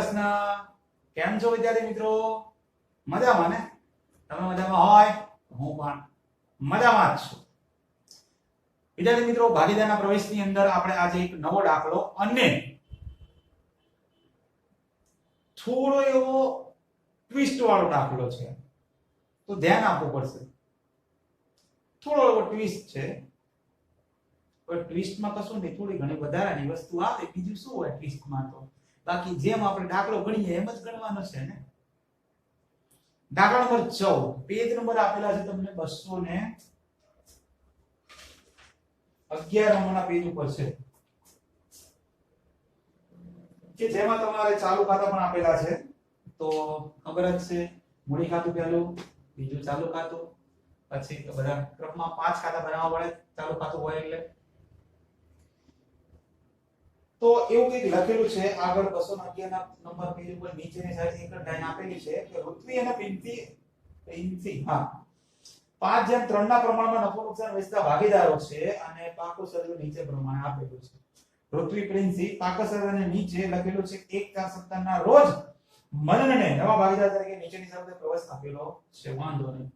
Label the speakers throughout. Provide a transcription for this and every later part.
Speaker 1: કૃષ્ણ. કેમ છો વિદ્યાર્થી મિત્રો? મજામાં ને? તમે મજામાં હોય? હું પણ મજામાં જ છું. વિદ્યાર્થી મિત્રો, ભાગીદારના પ્રવેશની અંદર આપણે આજે એક નવો દાખલો અને થોડો એવો ટ્વિસ્ટ વાળો દાખલો છે, તો ધ્યાન આપવું પડશે. થોડો એવો ટ્વિસ્ટ છે, પણ ટ્વિસ્ટમાં કશું નહીં, થોડી ઘણી વધારાની વસ્તુ આવે, બીજું શું હોય ટ્વિસ્ટમાં? તો બાકી જેમ આપણે દાખલો ગણીએ એમ જ ગણવાનો છે ને. દાખલા નંબર 14, પેજ નંબર આપેલા છે તમને 211 નંબરના પેજ ઉપર છે, કે જેમાં તમારે ચાલુ ખાતા પણ આપેલા છે. તો ખબર જ છે, મૂડી ખાતું પહેલું, બીજું ચાલુ ખાતું, પછી બધા ક્રમમાં 5 ખાતા બનાવવા પડે ચાલુ ખાતું હોય એટલે. તો એવું કંઈક લખેલું છે આગળ 211 ના નંબર પેજ ઉપર નીચેની સાઈડ એક લાઈન આપેલી છે કે ઋત્વી અને પિંકી 5:3 ના પ્રમાણમાં નફો નુકસાન વહેંચતા ભાગીદારો છે અને પાકો સર્વે નીચે પ્રમાણે આપેલું છે. ઋત્વી પ્રિન્સી પાકો સર્વેને નીચે લખેલું છે 1/4/17 ના રોજ મનનને નવા ભાગીદાર તરીકે નીચેની શરતે પ્રવેશ આપેલો છે. વાંધો નહીં.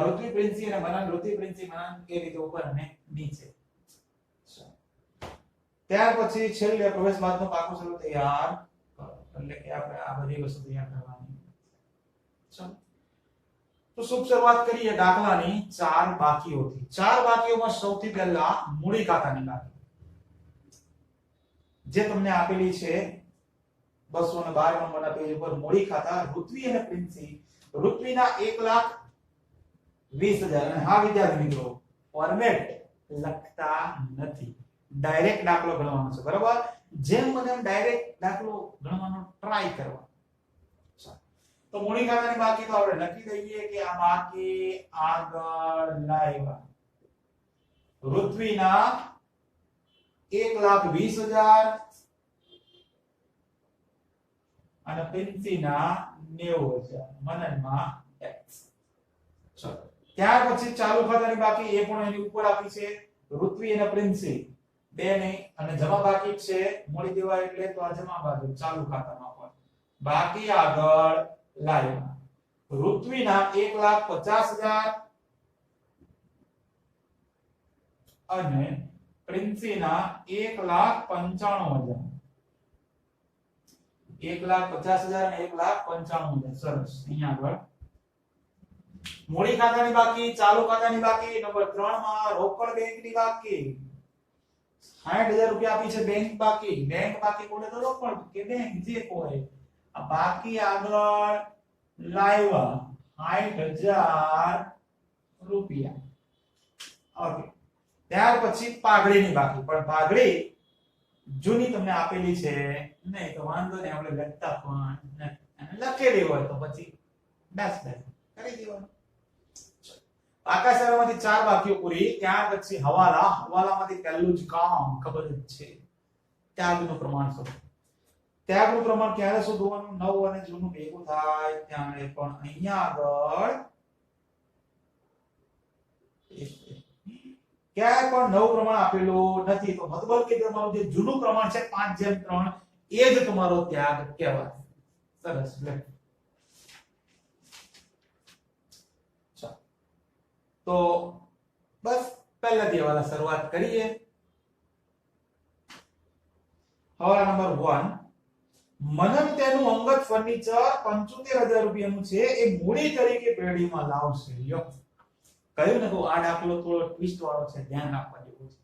Speaker 1: ઋત્વી પ્રિન્સી અને મનન, ઋત્વી પ્રિન્સી મનન એ રીતે ઉપર અને નીચે. ત્યાર પછી છેલ્લે પ્રવેશ બાદનો પાકો સર્વે તૈયાર કરો, એટલે કે આપણે આ બધી વસ્તુ તૈયાર કરવાની છે. તો શુભ શરૂઆત કરીએ દાખલાની 4 બાકીઓથી. 4 બાકીઓમાં સૌથી પહેલા મૂડી ખાતાની બાકી જે તમને આપેલી છે 212 નંબરના પેજ ઉપર. મૂડી ખાતા ઋત્વી અને પ્રિન્સી. ઋત્વીના 1,20,000. અને હા વિદ્યાર્થી મિત્રો, ફોર્મેટ લખતા નથી, ડાયરેક્ટ દાખલો ગણવાનો છે, બરાબર? જેમ બને એમ ડાયરેક્ટ દાખલો ગણવાનો ટ્રાય કરવા. તો મૂડી ખાતાની બાકી તો આપણે લખી દઈએ કે આ બાકી આગળ લાવ્યા. ઋત્વીના 1,20,000 અને પ્રિન્સીના 90,000, મનનમાં x. ચલો, ત્યાર પછી ચાલુ ખાતાની બાકી એ પણ એની ઉપર આપી છે. ઋત્વી અને પ્રિન્સી બે નહીં, અને જમા બાકી છે મૂડી દેવાય એટલે તો આ જમા બાજુ ચાલુ ખાતામાં પણ બાકી આગળ લાવ્યા. ઋત્વીના 1,50,000 અને પ્રિન્સીના 1,95,000. 1,50,000 અને 1,95,000. સરસ. અહીંયા આગળ મૂડી ખાતાની બાકી, ચાલુ ખાતાની બાકી. નંબર 3 માં રોકડ બેંકની બાકી 60,000 રૂપિયા આપી છે. બેંક બાકી, બેંક બાકી બોલે તો રોકડ કે બેંક જે કોઈ. આ બાકી આગળ લાવ્યા 60,000 રૂપિયા. ઓકે. ત્યાર પછી પાઘડીની બાકી, પણ પાઘડી જૂની તમને આપેલી છે નહીં તો વાંધો નહીં, આપણે લખતા પણ નથી, અને લખેલી હોય તો પછી બસ કરી દેવાનું. પાકા સર્વેમાંથી 4 બાકીઓ પૂરી. ત્યાર પછી હવાલા. હવાલામાંથી પહેલું જ કામ ખબર જ છે, ત્યાગનું પ્રમાણ શોધો. ત્યાગનું પ્રમાણ ક્યારે શોધવાનું? નવું અને જૂનું ભેગું થાય ત્યારે. પણ અહીંયા આગળ ક્યાંય પણ નવું પ્રમાણ આપેલું નથી, તો મતલબ કે તમારું જે જૂનું પ્રમાણ છે 5:3 એ જ તમારો ત્યાગ કહેવાય. સરસ. તો બસ પહેલાથી હવાલા શરૂઆત કરીએ. હવાલા નંબર 1. મનન તેનું અંગત ફર્નિચર 75,000 રૂપિયાનું છે એ મૂડી તરીકે પેઢીમાં લાવશે. લ્યો, કહ્યું ને તો આ દાખલો થોડો ટ્વિસ્ટ વાળો છે, ધ્યાન રાખવા જેવું છે.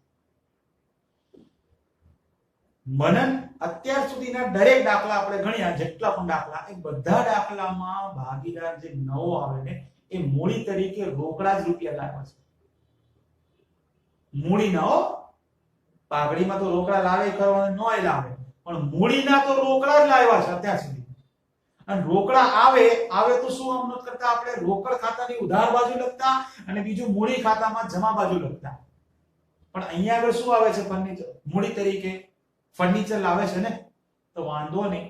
Speaker 1: મનન અત્યાર સુધીના દરેક દાખલા આપણે ગણ્યા, જેટલા પણ દાખલા, એ બધા દાખલામાં ભાગીદાર જે નવો આવે ને એ મૂડી તરીકે રોકડા જ રૂપિયા લાવે છે. મૂડી ના હો, પાઘડીમાં તો રોકડા લાવે ખરો, નોય લાવે, પણ મૂડીના તો રોકડા જ લાવ્યા છે અત્યાર સુધી. અને રોકડા આવે તો શું આમ નત કરતા, આપણે રોકડ ખાતાની ઉધાર બાજુ લખતા અને બીજું મૂડી ખાતામાં જમા બાજુ લખતા. પણ અહીંયા આગળ શું આવે છે? ફર્નિચર મૂડી તરીકે ફર્નિચર લાવે છે ને, તો વાંધો નહીં,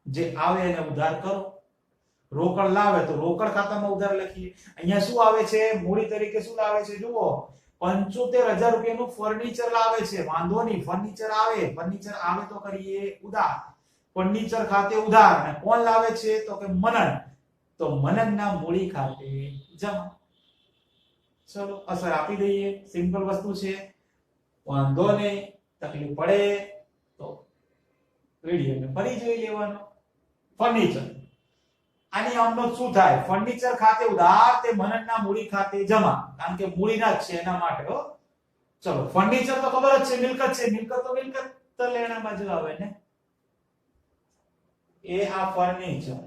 Speaker 1: જે આવે એને ઉધાર કરો. રોકડ લાવે તો રોકડ ખાતામાં ઉધાર લખીએ. અહીંયા શું આવે છે? મૂડી તરીકે શું લાવે છે? જુઓ, 75,000 રૂપિયાનું ફર્નિચર લાવે છે. વાંધો નહીં, ફર્નિચર આવે તો કરીએ ઉધાર. ફર્નિચર ખાતે ઉધાર, અને કોણ લાવે છે તો કે મનન, તો મનનના મૂડી ખાતે જમા. ચલો અસર આપી દઈએ, સિમ્પલ વસ્તુ છે, વાંધો નહીં, તકલીફ પડે તો વિડિયોને ફરી જોઈ લેવાનો. ફર્નિચર, આની અમનો શું થાય? ફર્નિચર ખાતે ઉધાર તે મનનના મૂડી ખાતે જમા, કારણ કે મૂડીના જ છે એના માટે હો. ચલો ફર્નિચર તો ખબર જ છે, મિલકત છે, મિલકત તો મિલકત તો લેણા બાજુ આવે ને. એ આ ફર્નિચર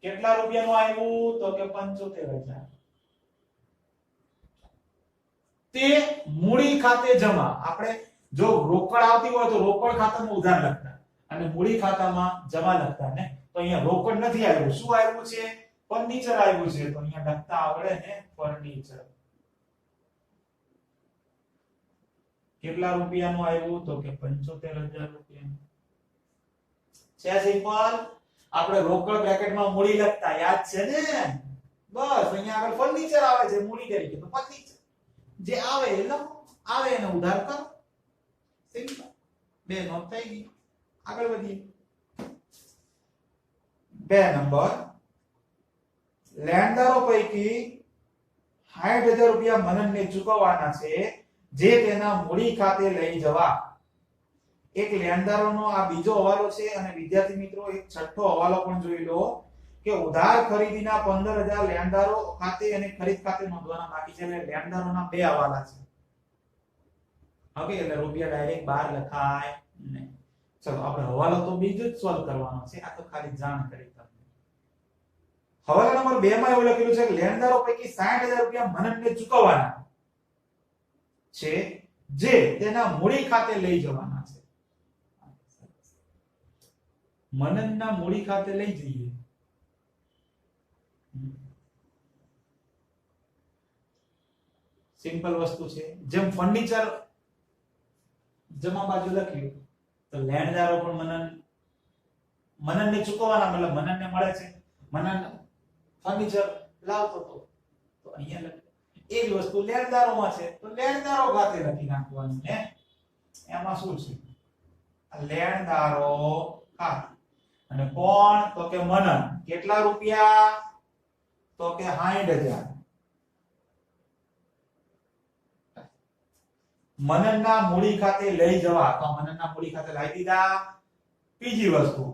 Speaker 1: કેટલા રૂપિયાનું આવ્યું તો કે 75,000, તે મૂડી ખાતે જમા. આપણે જો રોકડ આવતી હોય તો રોકડ ખાતામાં ઉધાર લખતા અને મૂડી ખાતામાં જમા લખતા ને. તો અહીંયા રોકડ નથી આવ્યું, શું આવ્યું છે? ફર્નિચર આવ્યું છે, તો અહીંયા લખતા આવડે ને ફર્નિચર. કેટલા રૂપિયાનું આવ્યું તો કે 75,000 રૂપિયાનું. છે સિમ્પલ. આપણે રોકડ બ્રેકેટમાં મૂડી લખતા યાદ છે ને? બસ અહીંયા આગળ ફર્નિચર આવે છે મૂડી તરીકે, તો ફર્નિચર જે આવે એ લખો, આવે એને ઉધાર કરો. સિમ્પલ. બે નોટ થઈ ગઈ. આગળ વધીએ. 2 નંબર, લેણદારો પૈકી 60,000 રૂપિયા મનનને ચૂકવવાના છે, જે તેના મૂડી ખાતે લઈ જવા. એક લેણદારોનો આ બીજો હવાલો છે, અને વિદ્યાર્થી મિત્રો એક છઠ્ઠો હવાલો પણ જોઈ લો કે ઉધાર ખરીદીના 15,000 લેણદારો ખાતે અને ખરીદ ખાતે નોંધવાના બાકી છે. એટલે લેણદારોના બે હવાલા છે. ઓકે, એટલે રૂપિયા ડાયરેક્ટ બહાર લખાય નહીં. ચલો આપણે હવાલો તો બીજો જ સોલ્વ કરવાનો છે, આ તો ખાલી જાણ કરી તમને. હવાલા નંબર 2 માં એવું લખેલું છે કે લેણદારો પૈકી 60,000 રૂપિયા મનનને ચૂકવવાના છે, જે તેના મૂડી ખાતે લઈ જવાના છે. મનનના મૂડી ખાતે લઈ જઈએ. સિમ્પલ વસ્તુ છે. જેમ ફર્નિચર જમા બાજુ લખ્યું, તો લેણદારો પણ મનનને ચૂકવવાના, મતલબ મનનને મળે છે. મનન ફર્નિચર લાવતો તો અહીંયા લખ્યું. એ જ વસ્તુ લેણદારોમાં છે, તો લેણદારો ખાતે લખી નાખવાનું ને. એમાં શું છે? લેણદારો ખાતે. અને કોણ તો કે મનન. કેટલા રૂપિયા તો કે 60,000. મનનના મૂડી ખાતે લઈ જવા, તો મનનના મૂડી ખાતે લાવી દીધા. બીજી વસ્તુ,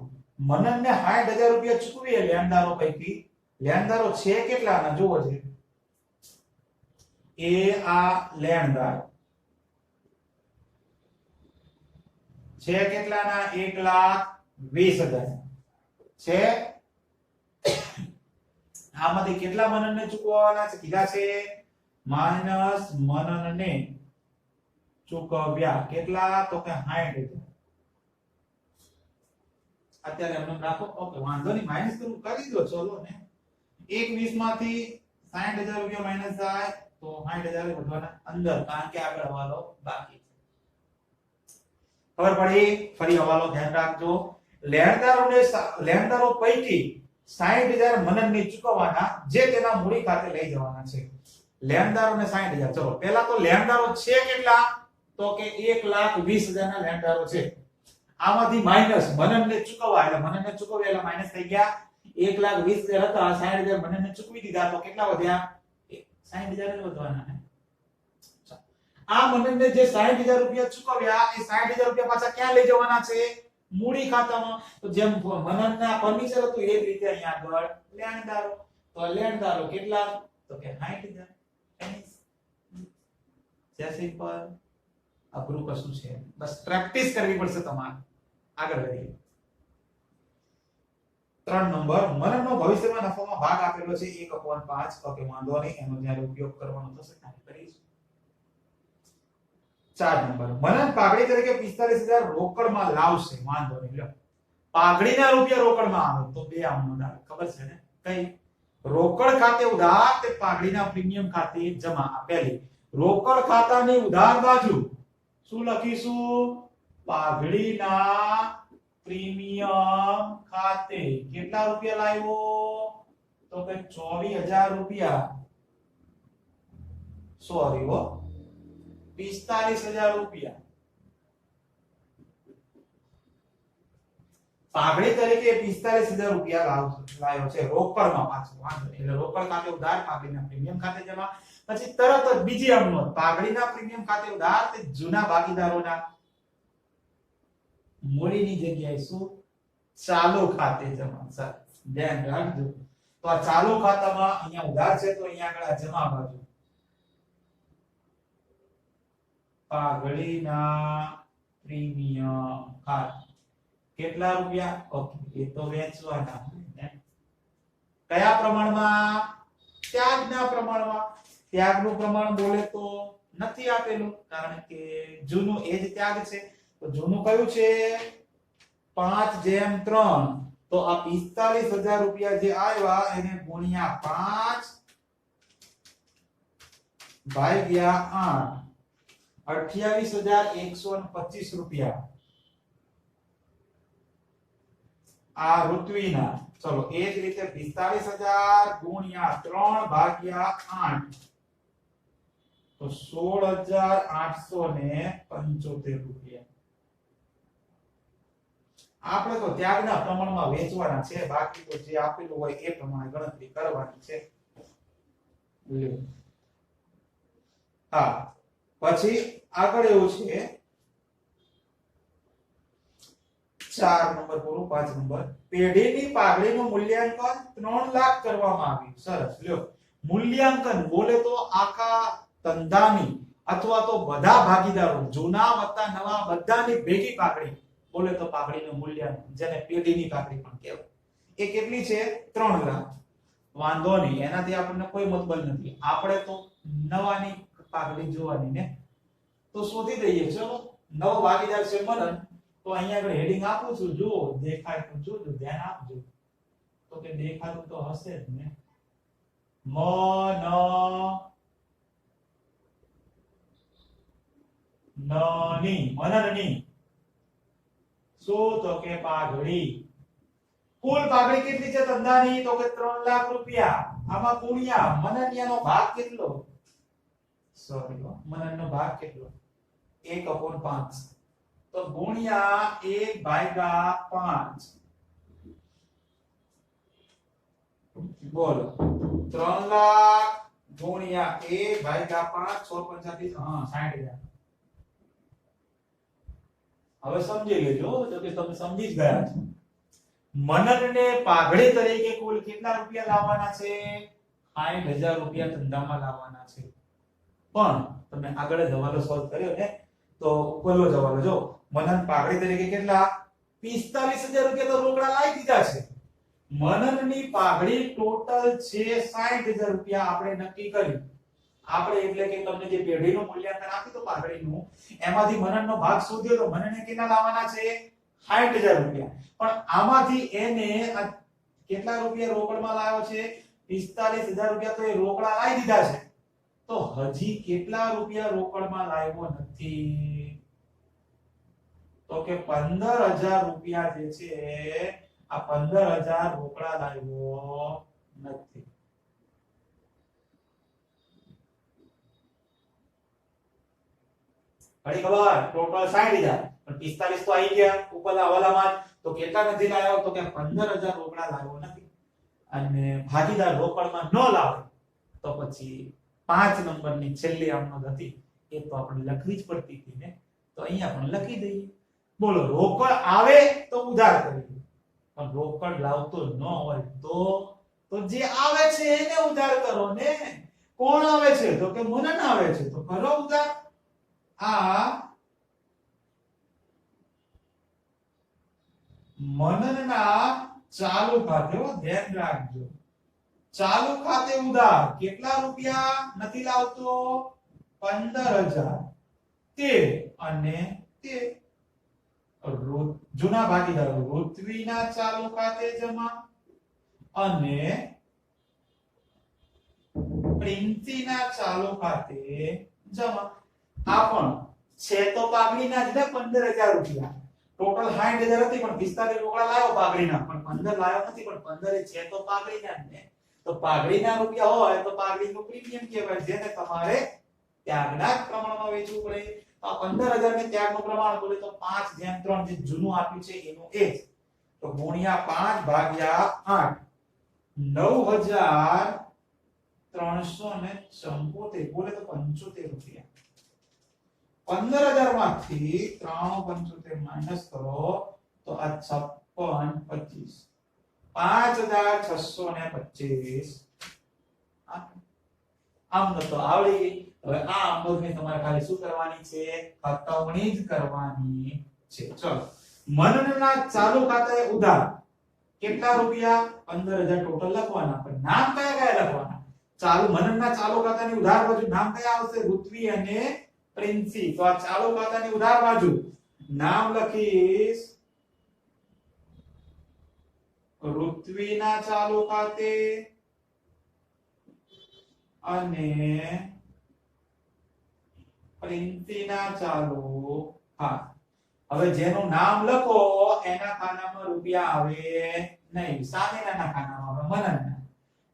Speaker 1: મનનને 60,000 રૂપિયા ચૂકવીએ લેણદારો પૈકી. લેણદારો છે કેટલાના જોવો છે. એ આ લેણદાર છે કેટલાના? 1,20,000 છે. આમાંથી કેટલા મનનને ચૂકવવાના છે કીધા છે? માઈનસ મનનને ચૂકવ્યા. કેટલા તો કે 60,000. અત્યારે એમને રાખો. ઓકે, વાંધો નહીં, માઈનસ કરી દો. ચલો ને, 1,20 માંથી 60,000 રૂપિયા માઈનસ થાય તો 60,000 વધવાના અંદર, કારણ કે આગળ હવાલો બાકી છે. ખબર પડી? ફરી હવાલો ધ્યાન રાખજો. લેણદારો પૈકી 60,000 મનનને ચૂકવવાના, જે તેના મૂડી ખાતે લઈ જવાના છે. લેણદારોને 60,000. ચલો પહેલા તો લેણદારો છે કેટલા તો કે 1,20,000 ના લેણદારો છે. આમાંથી માઈનસ મનનને ચૂકવવા, એટલે મનનને ચૂકવ્યા એટલે માઈનસ થઈ ગયા. 1,20,000 હતા, 60,000 મનનને ચૂકવી દીધા, તો કેટલા વધ્યા? 60,000 જ વધવાના ને. આ મનનને જે 60,000 રૂપિયા ચૂકવ્યા, એ 60,000 રૂપિયા પાછા ક્યાં લઈ જવાના છે? મૂડી ખાતામાં. તો જેમ મનનના ફર્નિચર હતું એ જ રીતે અહીંયા આગળ લેણદારો. તો લેણદારો કેટલા તો કે 60,000. જે સિમ્પલ. અઘરું કશું છે, બસ પ્રેક્ટિસ કરવી પડશે તમારે. આગળ વધીએ. 3 નંબર, મનનનો ભવિષ્યમાં નફામાં ભાગ આપેલો છે 1/5. ઓકે, વાંધો નહીં, એનો જ્યારે ઉપયોગ કરવાનો થશે ત્યારે કરીશું. 4 નંબર, મનન પાઘડી તરીકે 45,000 રોકડમાં લાવશે. વાંધો નહીં, લો પાઘડીના રૂપિયા રોકડમાં આવે તો બે આમનો દાખલ ખબર છે ને. કઈ? રોકડ ખાતે ઉધાર તે પાઘડીના પ્રીમિયમ ખાતે જમા. પહેલી રોકડ ખાતાની ઉધાર બાજુ શું લખીશું? પાઘડીના પ્રીમિયમ ખાતે. કેટલા રૂપિયા લાવ્યો તો કે 24,000 રૂપિયા. સોરી હો, 45,000 રૂપિયા. પાઘડી તરીકે 45,000 રૂપિયા લાવ્યો છે રોકડમાં પાછો વાંધો નહીં. એટલે રોકડ ખાતે ઉધાર, પાઘડીના પ્રીમિયમ ખાતે જમા. પછી તરત જ બીજી અમનોંધ, પાઘડીના પ્રીમિયમ ખાતે ઉધાર તે જૂના ભાગીદારોના મૂડીની જગ્યાએ શું ચાલુ ખાતે જમા. સર ધ્યાન રાખજો. તો આ ચાલુ ખાતામાં અહીંયા ઉધાર છે તો અહીંયા આગળ આ જમા બાજુ પાઘડીના પ્રીમિયમ ખાતે કેટલા રૂપિયા? ઓકે, એ તો વેચવાના ને કયા પ્રમાણમાં? ત્યાગના પ્રમાણમાં. ત્યાગનું પ્રમાણ બોલે તો નથી આપેલું કારણ કે જૂનું એ જ ત્યાગ છે. તો જૂનું કયું છે? 5:3. તો આ 45,000 રૂપિયા જે આવ્યા એને ગુણ્યા 5 ભાગ્યા 8 28,125 રૂપિયા. આ ઋત્વીના. ચલો એ જ રીતે 45,000 ગુણ્યા 3 ભાગ્યા 8 તો 16,875 રૂપિયા. આપણે તો ત્યાગના પ્રમાણમાં વેચવાના છે, બાકી તો જે આપેલું હોય એ પ્રમાણે ગણતરી કરવાની છે. હા, પછી આગળ એવું છે 4 નંબર પૂરું. 5 નંબર, પેઢીની પાઘડીનું મૂલ્યાંકન 3 લાખ કરવામાં આવ્યું. સરસ. લ્યો, મૂલ્યાંકન બોલે તો આખા ધંધાની અથવા તો બધા ભાગીદારો જૂના વત્તા નવા બધાની ભેગી પાઘડી બોલે તો પાઘડીનું મૂલ્યાંકન, જેને પેઢીની પાઘડી પણ કહેવાય. એ કેટલી છે? 3 લાખ. વાંધો નહીં, એનાથી આપણને કોઈ મતલબ નથી. આપણે તો નવાની પાઘડી જોવાની ને, તો શોધી દઈએ. ચલો, નવો ભાગીદાર છે મનન. તો અહીંયા આગળ હેડિંગ આપું છું, જુઓ દેખાય તો જોજો, ધ્યાન આપજો. તો કે દેખાતું તો હશે જ ને. મનનની શું? તો કે પાઘડી. કુલ પાઘડી કેટલી છે ધંધાની? તો કે 3 લાખ રૂપિયા. આમાં ગુણ્યા મનનિયાનો ભાગ કેટલો? સોરી, મનનનો ભાગ કેટલો? 1/5. તો ગુણ્યા 1/5. બોલો, 3 લાખ ગુણ્યા 1/5 1/5 60,000. હવે સમજી લેજો તો કે તમે સમજી જ ગયા છો. મનનને પાઘડી તરીકે કુલ કેટલા રૂપિયા લાવવાના છે? 60,000 રૂપિયા ધંધામાં લાવવાના છે. પણ તમે આગળ જ હવાલો સોલ્વ કર્યો ને, તો ઉપરનો જવાબ જો મનન પાઘડી તરીકે કેટલા? 45,000 રૂપિયા તો રોકડા લાવી દીધા છે. મનનની પાઘડી ટોટલ છે 60,000 રૂપિયા. આપણે નક્કી કરી. આપણે એટલે કે તમને જે પેઢીનું મૂલ્યાંકન આપ્યું તો પાઘડીનું, એમાંથી મનનનો ભાગ શોધ્યો તો મનને કેટલા લાવવાના છે? 60,000 રૂપિયા. પણ આમાંથી એને કેટલા રૂપિયા રોકડમાં લાવ્યો છે? 45,000 રૂપિયા તો એ રોકડા લાવી દીધા છે. તો હજી કેટલા રૂપિયા રોકડમાં લાવ્યો નથી? તો કે 15,000 રૂપિયા જે છે, આ 15,000 રોકડા લાવ્યો નથી. ઘણી ખબર, ટોટલ 60,000 પણ 45 તો આવી ગયા ઉપરના હવાલામાં. તો કેટલા નથી લાવ્યો? તો કે 15,000 રોકડા લાવ્યો નથી. અને ભાગીદાર રોકડમાં ન લાવે તો પછી 5 નંબરની છેલ્લી આમનોંધ હતી એ તો આપણે લખવી જ પડતી હતી ને, તો અહીંયા પણ લખી દઈએ. બોલો, રોકડ આવે તો ઉધાર કરીએ, પણ રોકડ લાવતો ન હોય તો જે આવે છે એને ઉધાર કરો ને. કોણ આવે છે? તો કે મનન આવે છે, તો કરો ઉધાર. આ મનનના ચાલુ ખાતે, ધ્યાન રાખજો, ચાલુ ખાતે ઉધાર કેટલા રૂપિયા નથી લાવતો? 15,000. તે અને તે જૂના ભાગીદારો ઋત્વીના ચાલુ ખાતે જમા અને પ્રિન્સીના ચાલુ ખાતે જમા. આ પણ છે તો પાઘડીના જ ને 15,000 રૂપિયા. ટોટલ 60,000 હતી પણ 45 રોકડા લાવ્યો પાઘડીના, પણ 15 લાવ્યો નથી, પણ 15 છે તો પાઘડીના જ ને. તો પાઘડીના રૂપિયા હોય તો પાઘડીનું પ્રીમિયમ કહેવાય, જેને તમારે ત્યાગના પ્રમાણમાં વેચવું પડે. આ 15,000 ને ત્યાગનું પ્રમાણ બોલે તો 5:3 જે જૂનું આપ્યું છે એનું એ જ. તો ગુણ્યા 5 ભાગ્યા 8 9374 બોલે તો 75 રૂપિયા 15000 માંથી 375 માઈનસ કરો તો આ 56 5625 આમ તો આવડી ગઈ હવે આ અંબોને તમારે ખાલી શું કરવાની છે ખતવણી જ કરવાની છે ચલો મનનના ચાલુ ખાતાએ ઉધાર કેટલા રૂપિયા 15000 ટોટલ લખવાના પણ નામ કયા કયા લખવાના ચાલુ મનનના ચાલુ ખાતાની ઉધાર બાજુ નામ કયા આવશે ઋત્વી અને પ્રિન્સી તો આ ચાલુ ખાતાની ઉધાર બાજુ નામ લખીશ ઋત્વીના ચાલુ ખાતે અને પ્રિન્સીના ચાલુ ખાતે હવે જેનું નામ લખો એના ખાનામાં રૂપિયા આવે નહીં સામેના ખાનામાં આવે મનનના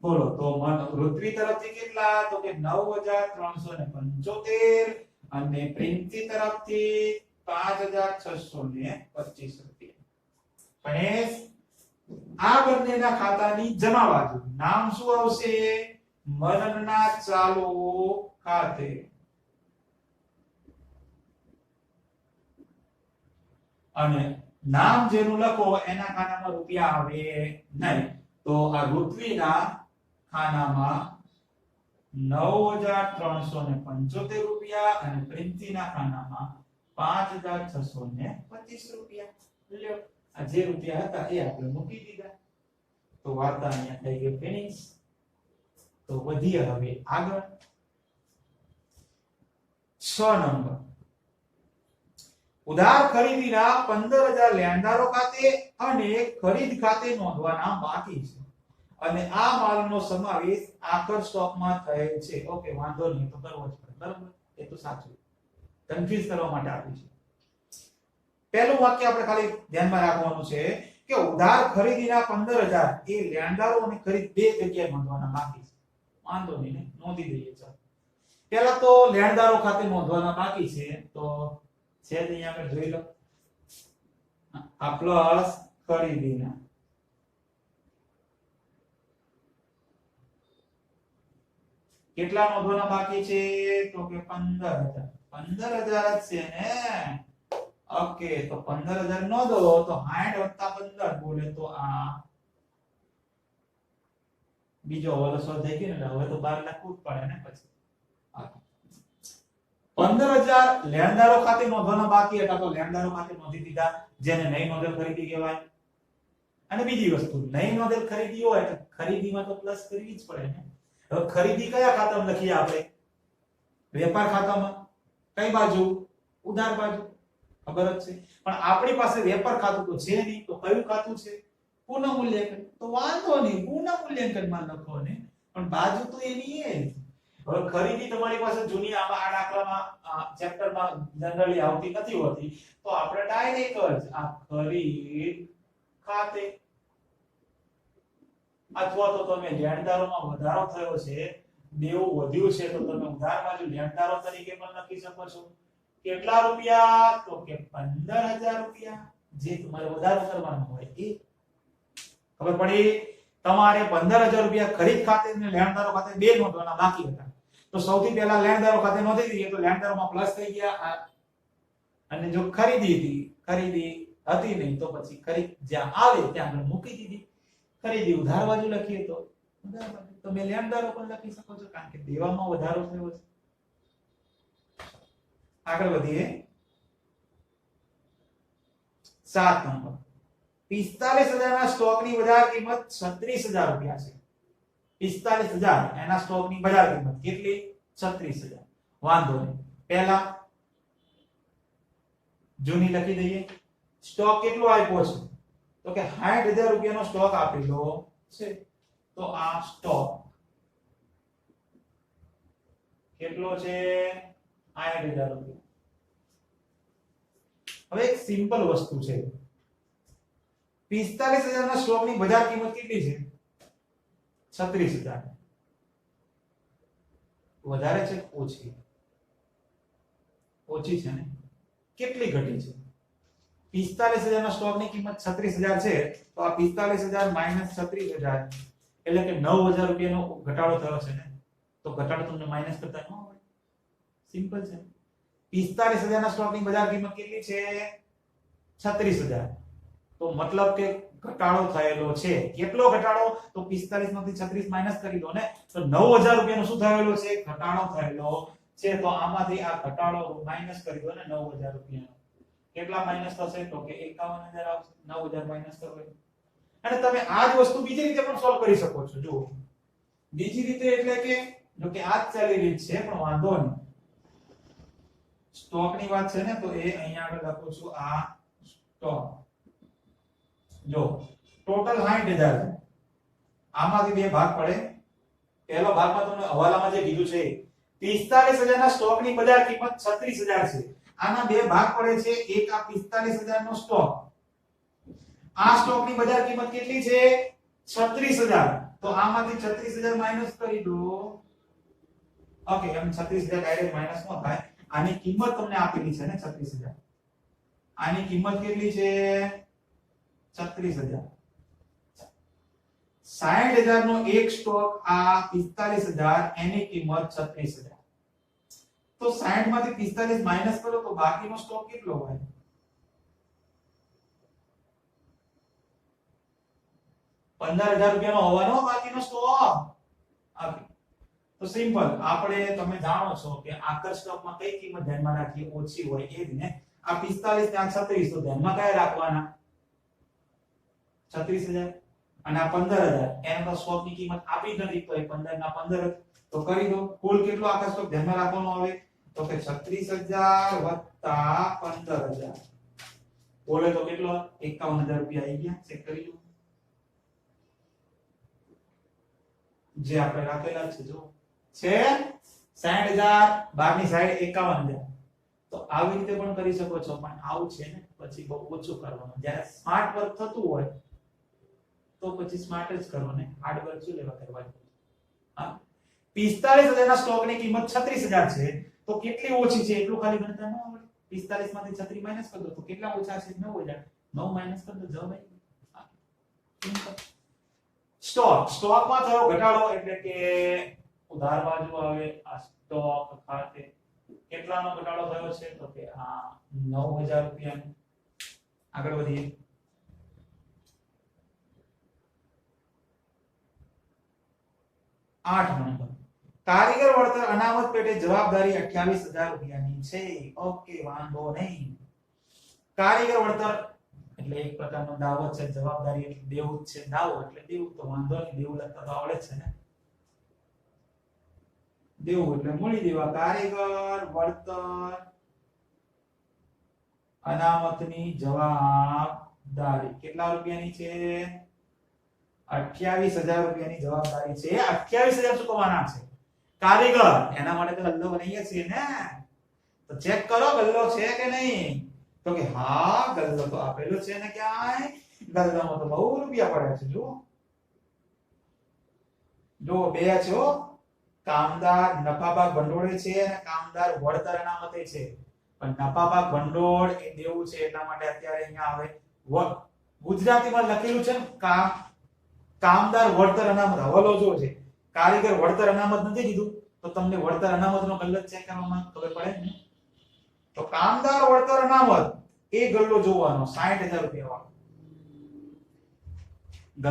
Speaker 1: બોલો તો ઋત્વી તરફથી કેટલા તો કે 9375 અને પ્રિન્સી તરફથી 5625 રૂપિયા ગણેશ આ બંનેના ખાતાની જમા બાજુ નામ શું આવશે મનનના ચાલુ ખાતે અને નામ જેનું લખો એના ખાનામાં રૂપિયા આવે નહીં તો આ ઋત્વીના ખાનામાં 9375 રૂપિયા અને પ્રિન્સીના ખાનામાં 5625 રૂપિયા લ્યો આ જે રૂપિયા હતા એ આપણે મૂકી દીધા તો વાર્તા અહીંયા થઈ ગઈ ફિનિશ તો વધીએ હવે આગળ 6 નંબર ઉધાર ખરીદીના 15000 લેણદારો ખાતે અને ખરીદ ખાતે નોંધવાના બાકી છે અને આ માલનો સમાવેશ આખર સ્ટોકમાં થયેલ છે ઓકે વાંધો નહીં તો કરવો જ પડે બરાબર એ તો સાચું કન્ફ્યુઝ કરવા માટે આપ્યું છે પહેલું વાક્ય આપણે ખાલી ધ્યાનમાં રાખવાનું છે કે ઉધાર ખરીદીના 15000 એ લેણદારો અને ખરીદ બે જગ્યાએ નોંધવાના બાકી છે વાંધો નહીં ને નોંધી દઈએ ચાલો પહેલા તો લેણદારો ખાતે નોંધવાના બાકી છે તો છે અહીંયા આપણે જોઈ લો આ પ્લસ ખરીદીના કેટલા નોંધવાના બાકી છે તો કે 15000 15000 જ છે ને ઓકે તો 15000 નોંધો તો 60 + 15 બોલે તો આ બીજો ઓલો સ્વાધ્યાય કે ને હવે તો 12 લખવું જ પડે ને પછી 15000 લેણદારો ખાતે નોંધવાના બાકી હતા તો લેણદારો ખાતે નોંધી દીધા જેને નહીં નોંધેલ ખરીદી કહેવાય અને બીજી વસ્તુ નહીં નોંધેલ ખરીદી હોય તો ખરીદીમાં તો પ્લસ કરવી જ પડે ને હવે ખરીદી કયા ખાતામાં લખીએ આપણે વેપાર ખાતામાં કઈ બાજુ ઉધાર બાજુ ખબર જ છે પણ આપણી પાસે વેપાર ખાતું તો છે નહીં તો કયું ખાતું છે પુનઃ મૂલ્યાંકન તો વાંધો નહીં પુનઃ મૂલ્યાંકનમાં લખો ને પણ બાજુ તો એની એ હવે ખરીદી તમારી પાસે જૂની આમાં આ દાખલામાં ચેપ્ટરમાં જનરલી આવતી નથી હોતી તો આપણે ડાયરેક્ટ જ આ ખરીદ ખાતે અથવા તો તમે લેણદારોમાં વધારો થયો છે દેવું વધ્યું છે તો તમે ઉધાર બાજુ લેણદારો તરીકે પણ લખી શકો છો કેટલા રૂપિયા તો કે 15000 રૂપિયા જે તમારે વધારો કરવાનો હોય એ ખબર પડી તમારે 15000 રૂપિયા ખરીદ ખાતે અને લેણદારો ખાતે બે નોંધવાના બાકી હતા તો સૌથી પહેલા લેણદારો ખાતે નોંધી દીધી તો લેણદારોમાં પ્લસ થઈ ગયા અને જો ખરીદી હતી નહીં તો પછી ખરીદ જ્યાં આવે ત્યાં આપણે મૂકી દીધી ખરીદી ઉધાર બાજુ લખીએ તો ઉધાર બાજુ તો બે લેણદારો પણ લખી શકો છો કારણ કે દેવામાં વધારો થયો છે આગળ વધીએ 7 નંબર 45000 ના સ્ટોકની બજાર કિંમત 36000 રૂપિયા છે 45000 એના સ્ટોકની બજાર કિંમત કેટલી 36000 વાંધો નહીં પહેલા જૂની લખી દઈએ સ્ટોક કેટલો આપ્યો છે તો કે 60000 રૂપિયાનો સ્ટોક આપેલો છે તો આ સ્ટોક કેટલો છે 60000 રૂપિયા હવે એક સિમ્પલ વસ્તુ છે 45000 ના સ્ટોકની બજાર કિંમત કેટલી છે 36000 વધારે છે ઓછી છે ને કેટલી ઘટી છે 45,000 ના સ્ટોક ની કિંમત 36,000 છે તો આ 45,000 માઈનસ 36,000 એટલે કે 9,000 રૂપિયાનો ઘટાડો થયો છે ને તો ઘટાડો તમને માઈનસ કરતા ન આવડે સિમ્પલ છે 45,000 ના સ્ટોક ની બજાર કિંમત કેટલી છે 36,000 તો મતલબ કે ઘટાડો થયેલો છે કેટલો ઘટાડો તો 45 માંથી 36 માઈનસ કરી દો ને તો 9,000 રૂપિયાનો શું થયેલો છે ઘટાડો થયેલો છે તો આમાંથી આ ઘટાડો માઈનસ કરી દો ને 9,000 રૂપિયાનો કેટલા માઈનસ થશે તો કે 51,000 આવશે 9,000 માઈનસ કરો અને તમે આ જ વસ્તુ બીજી રીતે પણ સોલ્વ કરી શકો છો જો બીજી રીતે એટલે કે જો કે આ જ ચાલી રીત છે પણ વાંધો નહીં સ્ટોક ની વાત છે ને તો એ અહીંયા આગળ લખું છું આ સ્ટોક જો ટોટલ 60,000 છે આમાંથી બે ભાગ પડે પહેલો ભાગમાં તમને હવાલામાં જે કીધું છે 45,000 ના સ્ટોક ની બજાર કિંમત 36,000 છે આના બે ભાગ પડે છે એક આ 45,000 નો સ્ટોક આ સ્ટોક ની બજાર કિંમત કેટલી છે 36,000 તો આમાંથી 36,000 માઈનસ કરી દો ઓકે એમ 36,000 ડાયરેક્ટ માઈનસ ન થાય આની કિંમત તમને આપેલી છે ને 36,000 આની કિંમત કેટલી છે 36,000 60,000 નો એક સ્ટોક આ 45,000 એની કિંમત 36,000 તો 60 માંથી 45 માઈનસ કરો તો બાકીનો સ્ટોક કેટલો હોય 15,000 રૂપિયાનો હોવાનો બાકીનો સ્ટોક તો સિમ્પલ આપણે તમે જાણો છો કે આકર સ્ટોકમાં કઈ કિંમત ધ્યાનમાં રાખીએ ઓછી હોય એ જ ને આ 45 ને આ 36 તો ધ્યાનમાં કયા રાખવાના 36,000 અને આ 15,000 એનો તો સ્ટોકની કિંમત આપી નથી તો એ 15 ના 15 તો કરી દો કુલ કેટલો આકર સ્ટોક ધ્યાનમાં રાખવાનો આવે તો કે 36,000 વત્તા 15,000 બોલે તો કેટલો 51,000 રૂપિયા આવી ગયા ચેક કરી લો જે આપણે રાખેલા છે જો છે 60,000 બારની સાઈડ 51,000 તો આવી રીતે પણ કરી શકો છો પણ આવું છે ને પછી બહુ ઓછું કરવાનું જ્યારે સ્માર્ટ વર્ક થતું હોય તો પછી સ્માર્ટ જ કરો ને હાર્ડ વર્ક શું લેવા કરવાનું હા 45,000 ના સ્ટોક ની કિંમત 36,000 છે તો કેટલી ઓછી છે એટલું ખાલી ગણતા ન આવડે 45 માંથી 36 માઈનસ કરી દો તો કેટલા ઓછા છે 9,000 9 માઈનસ કરી દો જવાબ આવી સ્ટોકમાં થયો ઘટાડો એટલે કે ઉધાર બાજુ આવે આ સ્ટોક ખાતે કેટલાનો ઘટાડો થયો છે તો કે આ 9,000 રૂપિયાનો આગળ વધીએ 8 નંબર કારીગર વળતર અનામત પેટે જવાબદારી 28,000 રૂપિયાની છે ઓકે વાંધો નહીં કારીગર વળતર એટલે એક પ્રકારનો દાવો છે જવાબદારી એટલે દેવું છે દાવો એટલે દેવું તો વાંધો નહીં દેવું લખતા તો આવડે છે ને દેવું એટલે મૂડી દેવા કારીગર વળતર અનામતની જવાબદારી કેટલા રૂપિયાની છે 28,000 રૂપિયાની જવાબદારી છે 28,000 ચૂકવવાના છે કારીગર એના માટે તો ગલ્લો બનાવીએ છીએ ને તો ચેક કરો ગલ્લો છે કે નહીં તો કે હા ગલ્લો તો આપેલો છે ને ક્યાંય ગલ્લામાં તો બહુ રૂપિયા પડ્યા છે જો બે છો કામદાર નફાભાગ ભંડોળે છે અને કામદાર વળતર અનામતે છે પણ નફાભાગ ભંડોળ એ દેવું છે એટલા માટે અત્યારે અહીંયા આવે ગુજરાતીમાં લખેલું છે ને કામદાર વળતર અનામત હવાલો જો છે કારીગર વળતર અનામત નથી કીધું તો તમને વળતર અનામતનો ગલ્લો ચેક કરવામાં ખબર પડે ને તો કામદાર વળતર અનામત એ ગલ્લો જોવાનો 60,000 રૂપિયા વાળો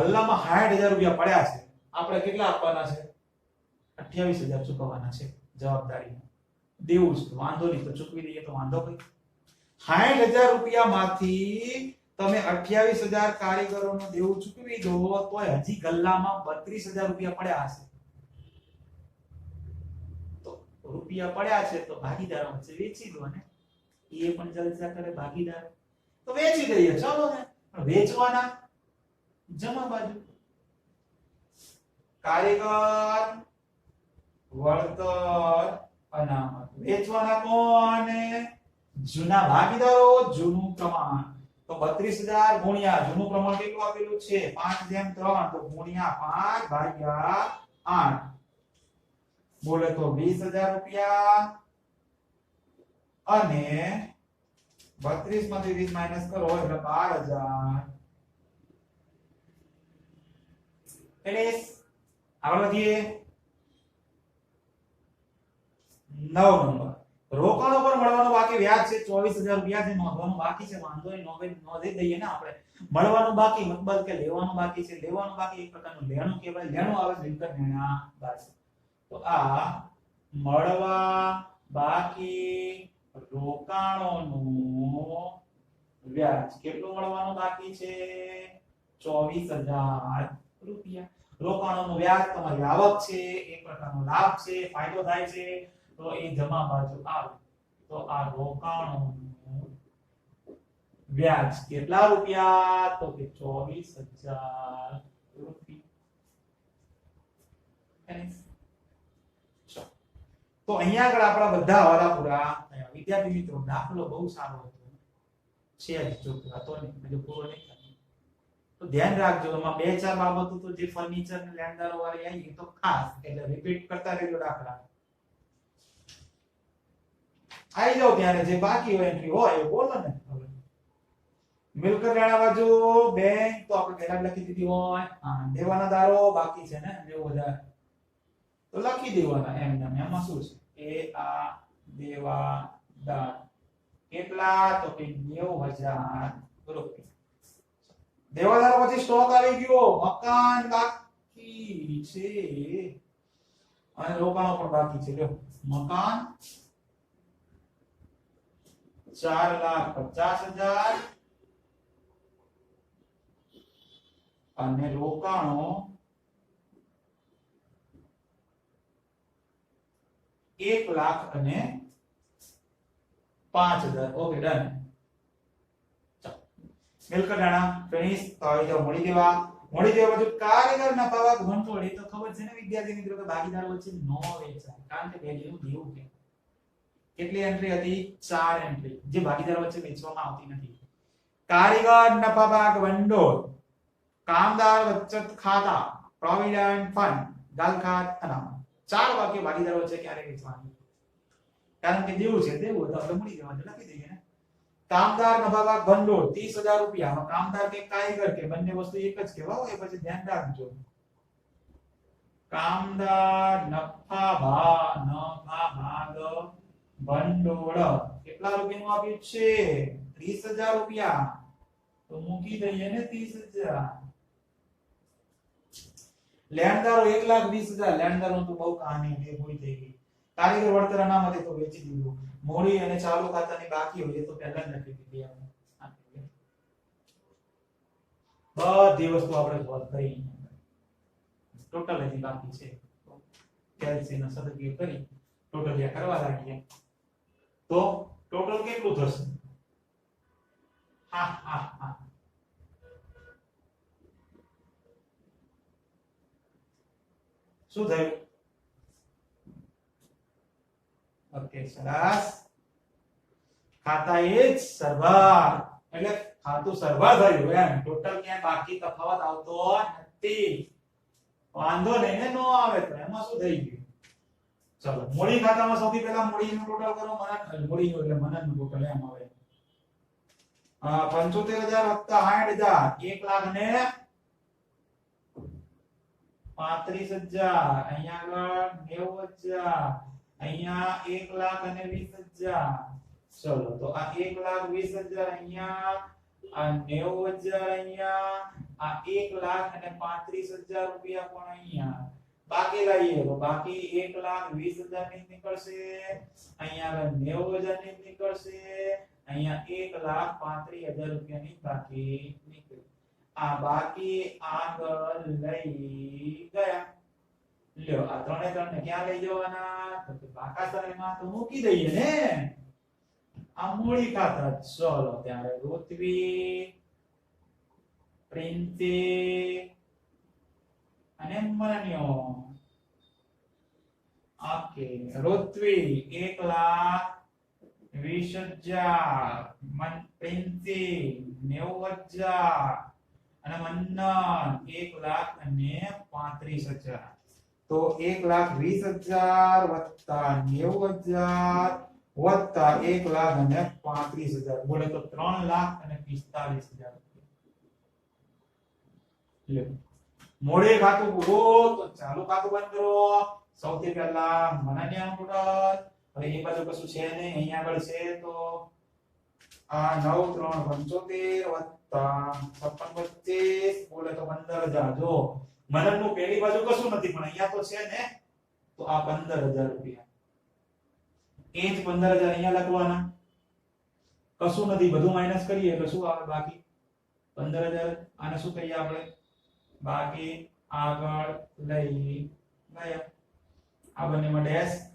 Speaker 1: ગલ્લામાં 60,000 રૂપિયા પડ્યા છે આપણે કેટલા આપવાના છે 28,000 ચૂકવવાના છે જવાબદારી દેવું છે વાંધો નહીં તો ચૂકવી દઈએ તો વાંધો કઈ 60,000 રૂપિયામાંથી તમે 28,000 કારીગરોનો દેવું ચૂકવી દો તો હજી ગલ્લામાં 32,000 રૂપિયા પડ્યા હશે તો રૂપિયા પડ્યા છે તો ભાગીદારો વચ્ચે વેચી દો ને એ પણ જલસા કરે ભાગીદાર તો વેચી દઈએ ચાલો ને પણ વેચવાના જમા બાજુ કારીગર વળતર અનામત વેચવાના કોને જૂના ભાગીદારો જૂનું પ્રમાણ તો 32,000 ગુણ્યા જૂનું પ્રમાણ કેટલું આપેલું છે 5:3 તો ગુણ્યા 5/8 બોલે તો 20,000 રૂપિયા અને 32 માંથી 20 માઈનસ કરો એટલે 12000 ફિનિશ આગળ વધીએ 9 નંબર રોકાણો પર મળવાનું બાકી વ્યાજ છે 24000 રૂપિયા છે નોંધવાનું બાકી છે વાંધો નહીં નોંધી દઈએ ને આપણે મળવાનું બાકી મતલબ કે લેવાનું બાકી છે લેવાનું બાકી એક પ્રકારનું લેણું કહેવાય લેણું આવે મિલકત નાણાં બાકી તો આ મળવા બાકી રોકાણોનું વ્યાજ કેટલું મળવાનું બાકી છે 24000 રૂપિયા રોકાણોનું વ્યાજ તમારી આવક છે એક પ્રકારનો લાભ છે ફાયદો થાય છે તો એ જમા બાજુ આવે તો આ રોકાણોનું વ્યાજ કેટલા રૂપિયા તો કે 24000 રૂપિયા તો અહીંયા આગળ આપણા બધા હવાલા પૂરા થયા વિદ્યાર્થી મિત્રો દાખલો બહુ સારો હતો છે જો હતો ને બીજો પૂરો નહીં થાય તો ધ્યાન રાખજો એમાં બે ચાર બાબતો તો જે ફર્નિચર ને લેન્ડરો વાળી આવી એ તો ખાસ એટલે રિપીટ કરતા રહેજો દાખલા આઈ જાવ ત્યારે જે બાકી હોય એન્ટ્રી હોય એ બોલો ને હવે મિલકત નાણા બાજુ બેંક તો આપણે પહેલા લખી દીધી હોય હા દેવાના દારો બાકી છે ને 90000 તો લખી દેવાના એમ નામ એમાં શું છે એ આ દેવાદાર કેટલા તો કે 90000 રૂપિયા દેવાદાર પછી સ્ટોક આવી ગયો મકાન બાકી છે અને રોકાણો પણ બાકી છે લ્યો મકાન 4,50,000 અને રોકાણો 1,05,000 ઓકે ડન મિલકત નાણા ફિનિશ તો આવી જાવ મળી દેવા બધું કારીગર ના પાવા ભંડોળ એ તો ખબર છે ને વિદ્યાર્થી મિત્રો કે ભાગીદાર વચ્ચે નો વેચાય કારણ કે બેનું દેવું કે કેટલી એન્ટ્રી હતી 4 એન્ટ્રી જે ભાગીદાર વચ્ચે વેચવામાં આવતી નથી કારીગર નફા ભાગ ભંડોળ કામદાર બચત ખાતા પ્રોવિડન્ટ ફંડ ગાલખાત અનામત 4 વાક્ય ભાગીદાર વચ્ચે ક્યારે વેચવાની કારણ કે દેવું છે દેવું તો આપણે મળી જવાનું લખી દઈએ ને કામદાર નફા ભાગ ભંડોળ 30000 રૂપિયા કામદાર કે કારીગર કે બંને વસ્તુ એક જ કહેવાય એ પછી ધ્યાન રાખજો કામદાર નફા ભાગ ભંડોળ કેટલા રૂપિયાનું આપ્યું છે 30000 રૂપિયા તો મૂકી દઈએ ને 30000 લેણદારો 1,20,000 લેણદારો તો બહુ કહાની બે પૂરી થઈ ગઈ કારીગર વળતર અનામતે તો વેચી દીધું મોડી અને ચાલુ ખાતાની બાકી હોય તો પહેલા જ લખી દીધી આપણે બધી વસ્તુ આપણે સોલ્વ કરી ટોટલ હજી બાકી છે કેલ્સીનો સદુપયોગ કરી ટોટલ કરવા લાગીએ તો ટોટલ કેટલું થશે હા શું થયું ઓકે સરસ ખાતા એ જ સરભર એટલે ખાતું સરભર થયું એમ ટોટલ ક્યાં બાકી તફાવત આવતો નથી વાંધો નહીં ને નો આવે તો એમાં શું થઈ ગયું ચલો મૂડી ખાતામાં સૌથી પહેલા મૂડીનું ટોટલ કરો મૂડીનું એટલે મનનનું ટોટલ એમ આવે 75000 વત્તા 60000 1,35,000 અહીંયા આગળ 90000 અહીંયા 1,20,000 ચલો તો આ 1,20,000 અહીંયા આ 90000 અહીંયા આ 1,35,000 રૂપિયા પણ અહીંયા બાકી લાવીએ તો બાકી 1,20,000 ની નીકળશે અહીંયા આગળ 90000 ની નીકળશે અહીંયા 1,35,000 રૂપિયાની બાકી નીકળી આ બાકી આગળ લઈ ગયા લ્યો આ ત્રણે ત્રણ ને ક્યાં લઈ જવાના તો કે બાકા સરણીમાં તો મૂકી દઈએ ને આ મૂડી ખાતા ચલો ત્યારે ઋત્વી પ્રિન્સી અને મનન્યો ઓકે ઋત્વી 1,20,000 મન પ્રિન્સી 90,000 અને મન્નન 1,35,000 તો 1,20,000 વત્તા 90,000 વત્તા 1,35,000 બોલે તો 3,45,000 લે મોડે ખાતું પૂરો તો ચાલુ ખાતું બંધ કરો સૌથી પહેલા મને અંકુડર હવે એ બાજુ કશું છે નહીં અહીંયા આગળ છે તો આ 9,375 વત્તા 56,25 બોલે તો 15,000 જો મનનનું પેલી બાજુ કશું નથી પણ અહીંયા તો છે ને તો આ 15,000 રૂપિયા એ જ 15,000 અહીંયા લખવાના કશું નથી બધું માઈનસ કરીએ એટલે શું આવે બાકી 15,000 આને શું કહીએ આપણે બાકી આગળ લઈ ગયા આ બંનેમાં ડેશ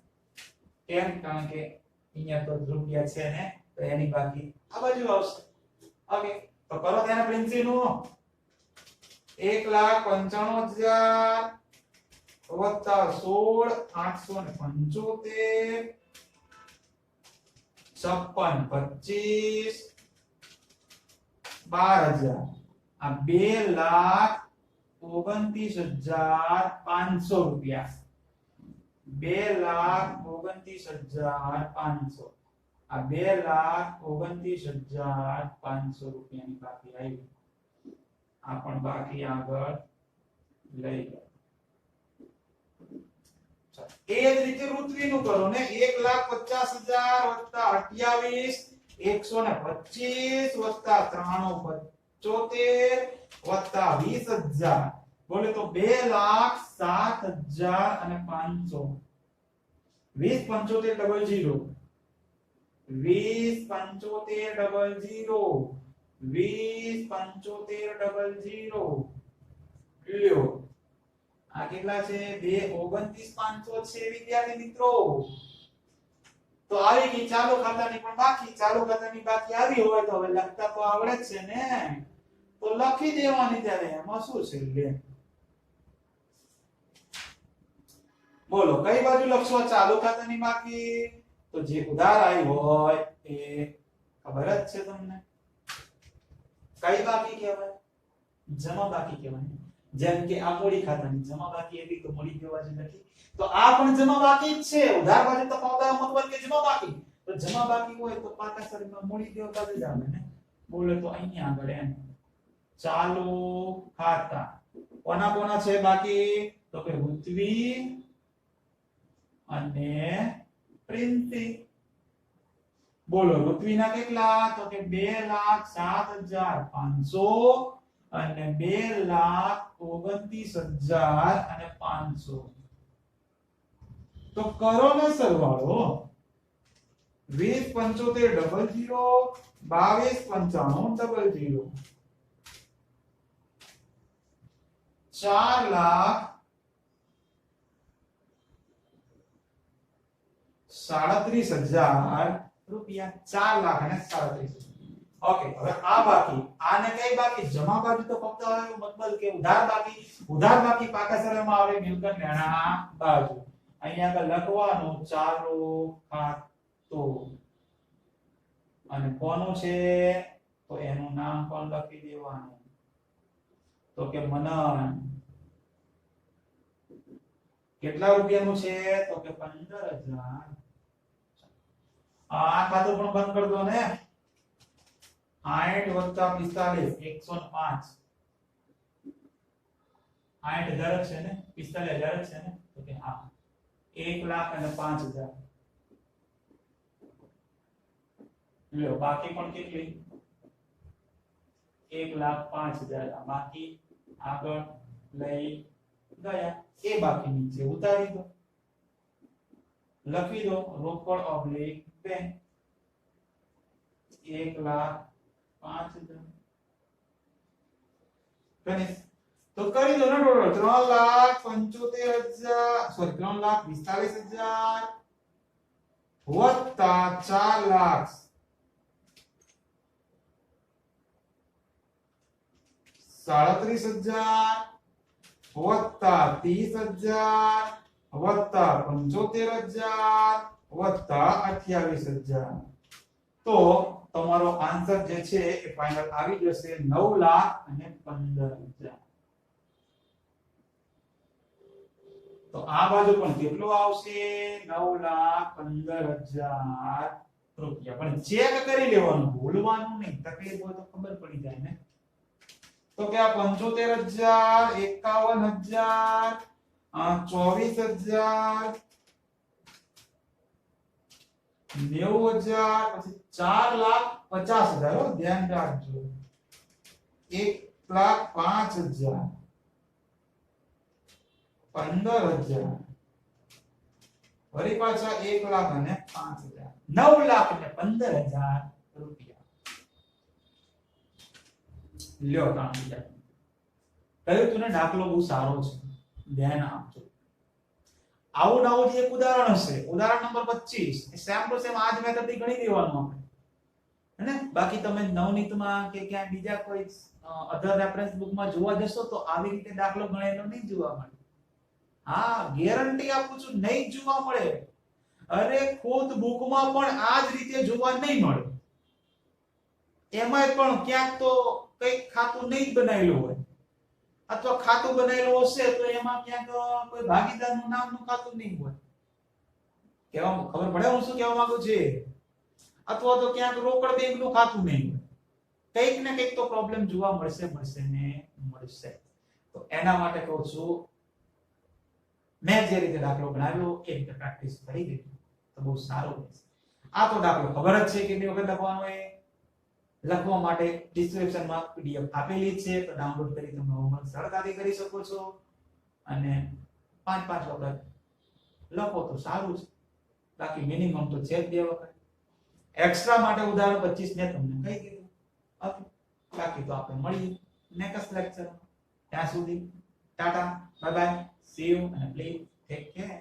Speaker 1: કેમ કારણ કે અહીંયા તો રૂપિયા છે ને તો એની બાકી આ બાજુ આવશે ઓકે તો કરો તેને પ્રિન્સી નું 1,95,000 વત્તા 16,875 56,25 12,000 આ 2,29,500 રૂપિયા 2,29,500 આ 2,29,500 રૂપિયાની બાકી આવી આ પણ બાકી આગળ લઈ ગયો એ જ રીતે ઋત્વીનું કરો ને 1,50,000 વત્તા 28,125 વત્તા 375 વત્તા 20,000 બોલે તો 2,07,500 20,75,00 20,75,00 20,75,00 લ્યો આ કેટલા છે 2,29,500 છે વિદ્યાર્થી મિત્રો તો આવી ગઈ ચાલુ ખાતાની પણ બાકી ચાલુ ખાતાની બાકી આવી હોય તો હવે લખતા તો આવડે જ છે ને તો લખી દેવાની ત્યારે એમાં શું છે લે બોલો કઈ બાજુ લખશો ચાલુ ખાતાની બાકી તો જે ઉધાર આવી હોય એ ખબર જ છે તમને કઈ બાકી કહેવાય જમા બાકી કહેવાય જેમ કે આ મૂડી ખાતાની જમા બાકી એવી તો મૂડી કહેવા છે નથી તો આ પણ જમા બાકી જ છે ઉધાર બાજુ તો પાવતા મતલબ કે જમા બાકી તો જમા બાકી હોય તો પાકાસરીમાં મૂડી દેવા બાજુ જ આવે ને બોલે તો અહીંયા આગળ એમ ચાલુ ખાતા કોના કોના છે બાકી તો કે ઋત્વી અને પ્રિન્સી બોલો ઋત્વીના કેટલા તો કે 2,07,500 અને 2,29,500 તો કરો ને સરવાળો 20,75,00 22,95,00 4,37,000 રૂપિયા 4,37,000 ઓકે હવે આ બાકી આને કઈ બાકી જમા બાજુ તો ફક્ત મતલબ કે ઉધાર બાકી પાકા સરળમાં આવે મિલકત લેણા બાજુ અહીંયા આગળ લખવાનું ચાલુ ખાતું અને કોનું છે તો એનું નામ પણ લખી દેવાનું તો કે મનન કેટલા રૂપિયાનું છે તો કે 15,000 આ ખાતું પણ બંધ કરી દો ને 8 વત્તા 45 105 8,000 છે ને 45,000 છે ને તો કે હા 1,05,000 લ્યો બાકી પણ કેટલી 1,05,000 બાકી આગળ લઈ ગયા એ બાકી નીચે ઉતારી દો લખી દો રોકડ ઓબ્લિક બેંક 1,05,000 ફિનિશ તો કરી દો ને ટોટલ 3,75,000 સોરી 3,45,000 વત્તા 4,37,000 વત્તા 30,000 વત્તા 75,000 વત્તા 28,000 તો તમારો આન્સર જે છે એ ફાઇનલ આવી જશે 9,15,000 તો તો આ બાજુ પણ કેટલું આવશે 9,15,000 રૂપિયા. પણ ચેક કરી લેવાનું, ભૂલવાનું નહીં. તકલીફ હોય તો ખબર પડી જાય ને. તો કે આ 75,000, 51,000, 24,000, 90,000, પછી 4,50,000. હો, ધ્યાન રાખજો. 1,05,000, 15,000, વળી પાછા 1,05,000, 9,15,000 રૂપિયા. લ્યો કામ બીજા. કહ્યું તું ને દાખલો બહુ સારો છે, ધ્યાન આપજો. આવું નવું એક ઉદાહરણ હશે, ઉદાહરણ નંબર 25. સેમ ટુ સેમ આ જ મેથડથી ગણી દેવાનું આપણે, હે. બાકી તમે નવનીતમાં કે ક્યાં બીજા કોઈ અધર રેફરન્સ બુકમાં જોવા જશો તો આવી રીતે દાખલો ગણેલો નહીં જોવા મળે. હા, ગેરંટી આપું છું, નહીં જોવા મળે. અરે ખુદ બુકમાં પણ આ જ રીતે જોવા નહીં મળે. એમાંય પણ ક્યાંક તો કઈક ખાતું નહીં બનાવેલું હોય, અથવા ખાતું બનાવેલું હશે તો એમાં ક્યાંક કોઈ ભાગીદારનું નામનું ખાતું નહીં હોય. કેવા ખબર પડે હું શું કહેવા માંગુ છું? અથવા તો ક્યાંક રોકડ બેંકનું ખાતું નહીં હોય. કંઈક ને કંઈક તો પ્રોબ્લેમ જોવા મળશે ને મળશે. તો એના માટે કહું છું, મેં જે રીતે દાખલો બનાવ્યો એ રીતે પ્રેક્ટિસ કરી દેજો તો બહુ સારું રહેશે. આ તો દાખલો ખબર જ છે કેટલી વખત લખવાનો એ. લખવા માટે ડિસ્ક્રિપ્શનમાં પીડીએફ આપેલી છે, તો ડાઉનલોડ કરી તમે હોમવર્ક સરળતાથી કરી શકો છો. અને 5-5 વખત લખો તો સારું છે. બાકી મિનિમમ તો છે જ 2 વખત. એક્સ્ટ્રા માટે ઉદાહરણ 25 ને તમને કહી દીધું. ઓકે, બાકી તો આપણે મળીએ નેક્સ્ટ લેક્ચર. ત્યાં સુધી Tata, bye bye, C you, અને પ્લીઝ ટેક કેર.